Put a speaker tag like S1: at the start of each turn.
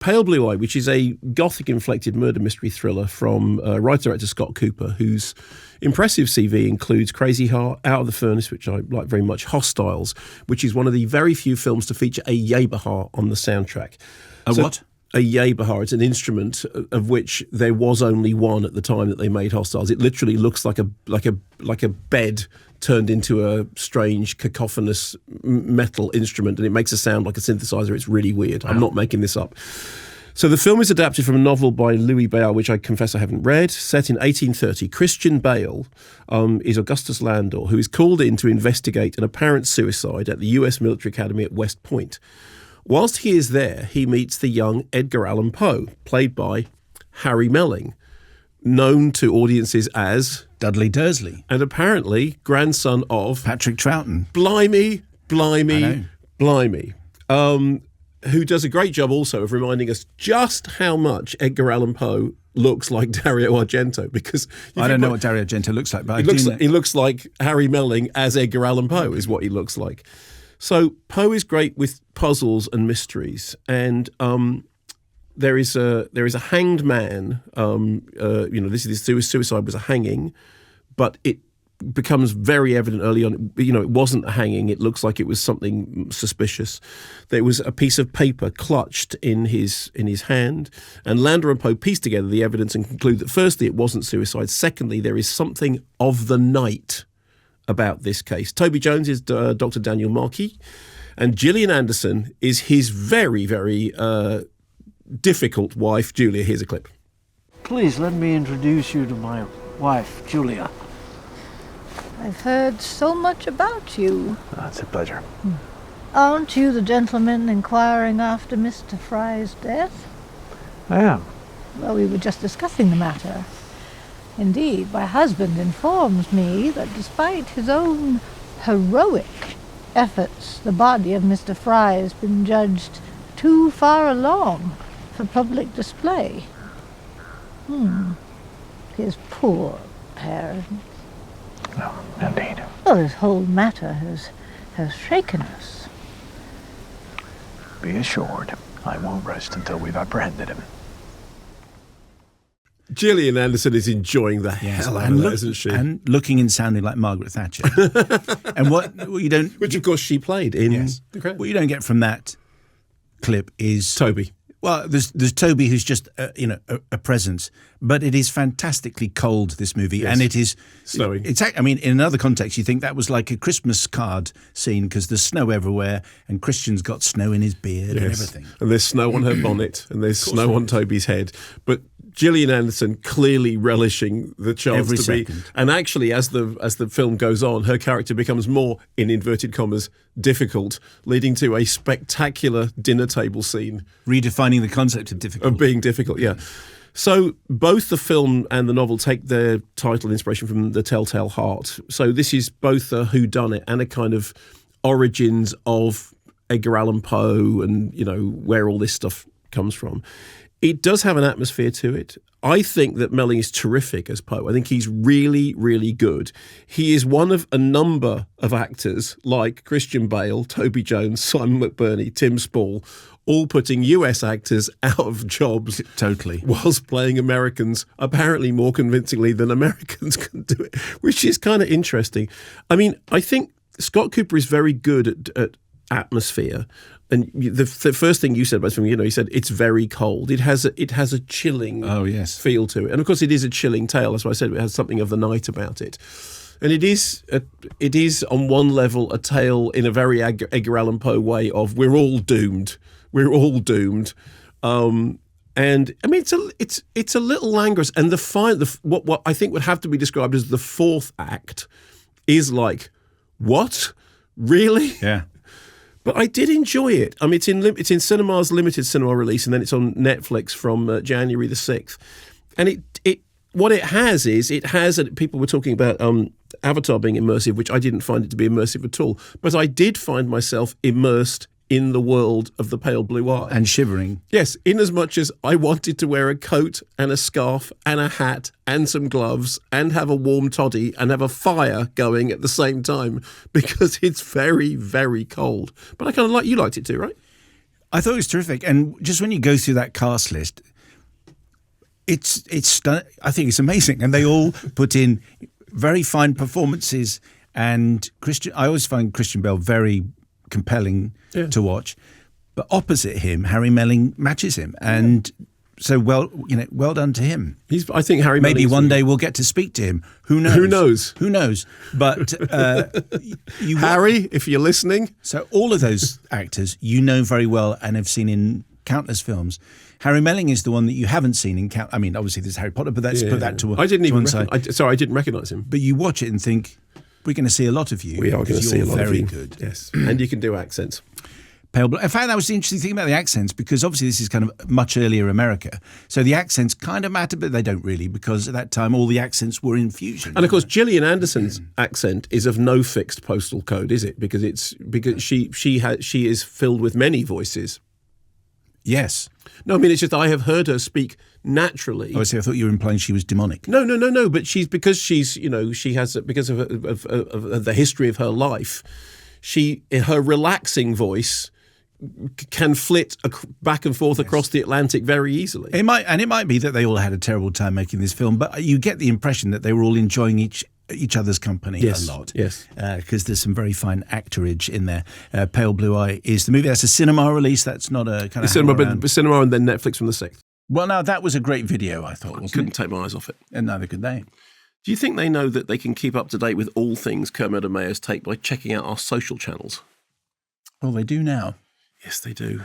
S1: Pale Blue Eye, which is a Gothic-inflected murder mystery thriller from writer-director Scott Cooper, whose impressive CV includes Crazy Heart, Out of the Furnace, which I like very much, Hostiles, which is one of the very few films to feature a Yabahar on the soundtrack.
S2: What?
S1: A Yabahar. It's an instrument of which there was only one at the time that they made Hostiles. It literally looks like a bed turned into a strange cacophonous metal instrument, and it makes a sound like a synthesizer. It's really weird. Wow. I'm not making this up. So the film is adapted from a novel by Louis Bayard, which I confess I haven't read, set in 1830. Christian Bale is Augustus Landor, who is called in to investigate an apparent suicide at the US Military Academy at West Point. Whilst he is there, he meets the young Edgar Allan Poe, played by Harry Melling, known to audiences as
S2: Dudley Dursley,
S1: and apparently grandson of
S2: Patrick Troughton.
S1: Blimey, who does a great job also of reminding us just how much Edgar Allan Poe looks like Dario Argento, because
S2: I don't know what Dario Argento looks like, but
S1: he looks like Harry Melling as Edgar Allan Poe is what he looks like. So Poe is great with puzzles and mysteries, and there is a hanged man. This suicide was a hanging, but it becomes very evident early on. It wasn't a hanging. It looks like it was something suspicious. There was a piece of paper clutched in his hand, and Landor and Poe piece together the evidence and conclude that firstly it wasn't suicide. Secondly, there is something of the night about this case. Toby Jones is Dr. Daniel Marquis, and Gillian Anderson is his very, very difficult wife, Julia. Here's a clip.
S3: Please let me introduce you to my wife, Julia.
S4: I've heard so much about you.
S3: Oh, it's a pleasure.
S4: Aren't you the gentleman inquiring after Mr. Fry's death?
S3: I am.
S4: Well, we were just discussing the matter. Indeed, my husband informs me that despite his own heroic efforts, the body of Mr. Fry has been judged too far along for public display. His poor parents.
S3: Oh, indeed.
S4: Well, this whole matter has shaken us.
S3: Be assured, I won't rest until we've apprehended him.
S1: Gillian Anderson is enjoying the hell out of that, isn't she?
S2: And looking and sounding like Margaret Thatcher. And what you don't...
S1: Which, of course, she played in The Crown.
S2: What you don't get from that clip is...
S1: Toby.
S2: Well, there's Toby, who's just, a presence. But it is fantastically cold, this movie.
S1: Yes.
S2: And it is...
S1: Snowing.
S2: In another context, you think that was like a Christmas card scene because there's snow everywhere and Christian's got snow in his beard and everything.
S1: And there's snow on her bonnet and there's snow on Toby's head. But Gillian Anderson clearly relishing the chance
S2: Every
S1: to
S2: second.
S1: be, and actually as the film goes on, her character becomes more, in inverted commas, difficult, leading to a spectacular dinner table scene.
S2: Redefining the concept of difficult.
S1: Of being difficult, yeah. So both the film and the novel take their title inspiration from The Telltale Heart. So this is both a whodunit and a kind of origins of Edgar Allan Poe and, where all this stuff comes from. It does have an atmosphere to it. I think that Melling is terrific as Poe. I think he's really, really good. He is one of a number of actors like Christian Bale, Toby Jones, Simon McBurney, Tim Spall, all putting US actors out of jobs.
S2: Totally.
S1: Whilst playing Americans apparently more convincingly than Americans can do it, which is kind of interesting. I mean, I think Scott Cooper is very good at atmosphere. And the first thing you said about this film, you said it's very cold. It has a chilling feel to it. And of course it is a chilling tale. That's why I said it has something of the night about it. And it is on one level a tale in a very Edgar Allan Poe way of we're all doomed. We're all doomed. And I mean it's a little languorous. And what I think would have to be described as the fourth act is like, what? Really?
S2: Yeah.
S1: But I did enjoy it. I mean, it's in cinemas, limited cinema release, and then it's on Netflix from January the 6th. And what it has, people were talking about Avatar being immersive, which I didn't find it to be immersive at all. But I did find myself immersed in the world of the Pale Blue Eye.
S2: And shivering.
S1: Yes, in as much as I wanted to wear a coat and a scarf and a hat and some gloves and have a warm toddy and have a fire going at the same time because it's very, very cold. But I kind of you liked it too, right?
S2: I thought it was terrific. And just when you go through that cast list, I think it's amazing. And they all put in very fine performances. And I always find Christian Bale very compelling to watch. But opposite him, Harry Melling matches him. And so well done to him.
S1: I think Harry
S2: maybe
S1: Melling's
S2: one day we'll get to speak to him. Who knows? Who knows? But
S1: Harry, if you're listening.
S2: So all of those actors you know very well and have seen in countless films. Harry Melling is the one that you haven't seen in I mean, obviously there's Harry Potter, but let's put that to one side.
S1: I didn't recognise him.
S2: But you watch it and think, we're going to see a lot of you.
S1: We are going to see a lot of you.
S2: Very good.
S1: Yes. And you can do accents.
S2: Pale Blue. In fact, that was the interesting thing about the accents, because obviously this is kind of much earlier America. So the accents kind of matter, but they don't really, because at that time all the accents were in fusion.
S1: And of course, Gillian Anderson's accent is of no fixed postal code, is it? Because she is filled with many voices.
S2: Yes.
S1: No, I mean, it's just I have heard her speak naturally.
S2: Oh, I see. I thought you were implying she was demonic.
S1: No. But because she has because of the history of her life, her relaxing voice can flit back and forth across the Atlantic very easily.
S2: It might be that they all had a terrible time making this film, but you get the impression that they were all enjoying each other's company a lot.
S1: Yes.
S2: Because there's some very fine actorage in there. Pale Blue Eye is the movie. That's a cinema release. That's not a kind of
S1: cinema and then Netflix from the 6th.
S2: Well, now, that was a great video, I thought.
S1: I couldn't take my eyes off it.
S2: And neither could they.
S1: Do you think they know that they can keep up to date with all things Kermode and Mayo's take by checking out our social channels?
S2: Well, they do now.
S1: Yes, they do.